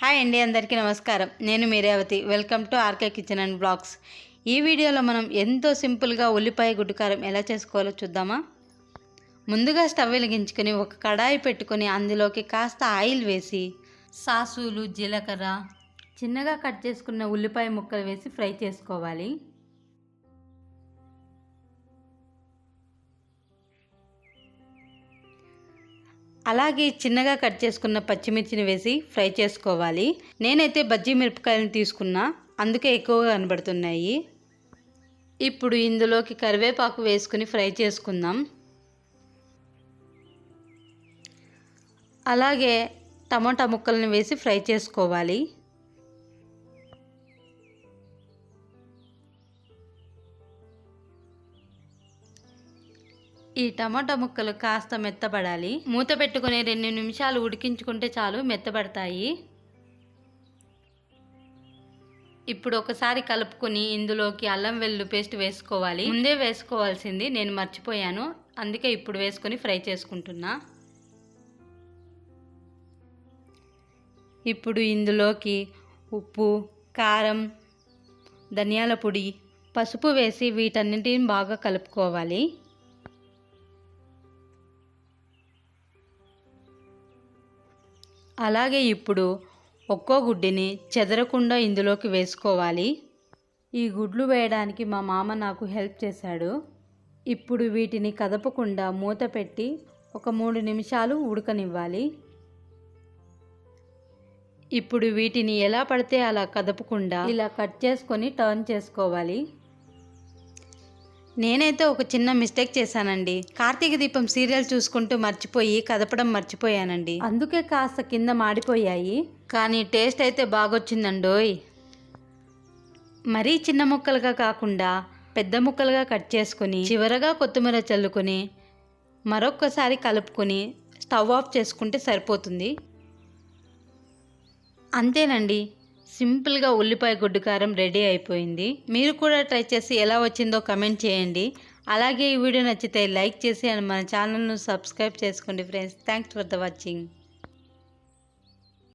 Hi అండి, అందరికీ నమస్కారం. నేను మీ Revathi. Welcome to RK kitchen and blogs. ఈ వీడియోలో మనం ఎంతో సింపుల్గా ఉల్లిపాయ గుడ్డు కారం ఎలా చేసుకోవాలో చూద్దామా. ముందుగా స్టవ్ వెలిగించుకొని ఒక కడాయి పెట్టుకొని అందులోకి కాస్త ఆయిల్ వేసి సాసులు, జీలకర్ర, చిన్నగా కట్ చేసుకున్న ఉల్లిపాయ ముక్కలు వేసి ఫ్రై చేసుకోవాలి. అలాగే చిన్నగా కట్ చేసుకున్న పచ్చిమిర్చిని వేసి ఫ్రై చేసుకోవాలి. నేనైతే బజ్జీ మిరపకాయలను తీసుకున్నా, అందుకే ఎక్కువగా కనబడుతున్నాయి. ఇప్పుడు ఇందులోకి కరివేపాకు వేసుకుని ఫ్రై చేసుకుందాం. అలాగే టమాటా ముక్కలను వేసి ఫ్రై చేసుకోవాలి. ఈ టమాటా ముక్కలు కాస్త మెత్తబడాలి. మూత పెట్టుకొని 2 నిమిషాలు ఉడికించుకుంటే చాలు, మెత్తబడతాయి. ఇప్పుడు ఒకసారి కలుపుకొని ఇందులోకి అల్లం వెల్లుల్లి పేస్ట్ వేసుకోవాలి. ముందే వేసుకోవాల్సింది, నేను మర్చిపోయాను, అందుకే ఇప్పుడు వేసుకొని ఫ్రై చేసుకుంటున్నా. ఇప్పుడు ఇందులోకి ఉప్పు, కారం, ధనియాల పొడి, పసుపు వేసి వీటన్నిటిని బాగా కలుపుకోవాలి. అలాగే ఇప్పుడు ఒక్కో గుడ్డిని చెదరకుండా ఇందులోకి వేసుకోవాలి. ఈ గుడ్లు వేయడానికి మా మామ నాకు హెల్ప్ చేశాడు. ఇప్పుడు వీటిని కదపకుండా మూత పెట్టి ఒక 3 నిమిషాలు ఉడకనివ్వాలి. ఇప్పుడు వీటిని ఎలా పడితే అలా కదపకుండా ఇలా కట్ చేసుకొని టర్న్ చేసుకోవాలి. నేనైతే ఒక చిన్న మిస్టేక్ చేశానండి. కార్తీక దీపం సీరియల్ చూసుకుంటూ మర్చిపోయి కదపడం మర్చిపోయానండి. అందుకే కాస్త కింద మాడిపోయాయి. కానీ టేస్ట్ అయితే బాగొచ్చిందండోయ్. మరీ చిన్న ముక్కలుగా కాకుండా పెద్ద ముక్కలుగా కట్ చేసుకొని చివరగా కొత్తిమీర చల్లుకొని మరొక్కసారి కలుపుకొని స్టవ్ ఆఫ్ చేసుకుంటే సరిపోతుంది. అంతేనండి, సింపుల్గా ఉల్లిపాయ గుడ్డు కారం రెడీ అయిపోయింది. మీరు కూడా ట్రై చేసి ఎలా వచ్చిందో కమెంట్ చేయండి. అలాగే ఈ వీడియో నచ్చితే లైక్ చేసి మన ఛానల్ను సబ్స్క్రైబ్ చేసుకోండి friends. Thanks for the watching.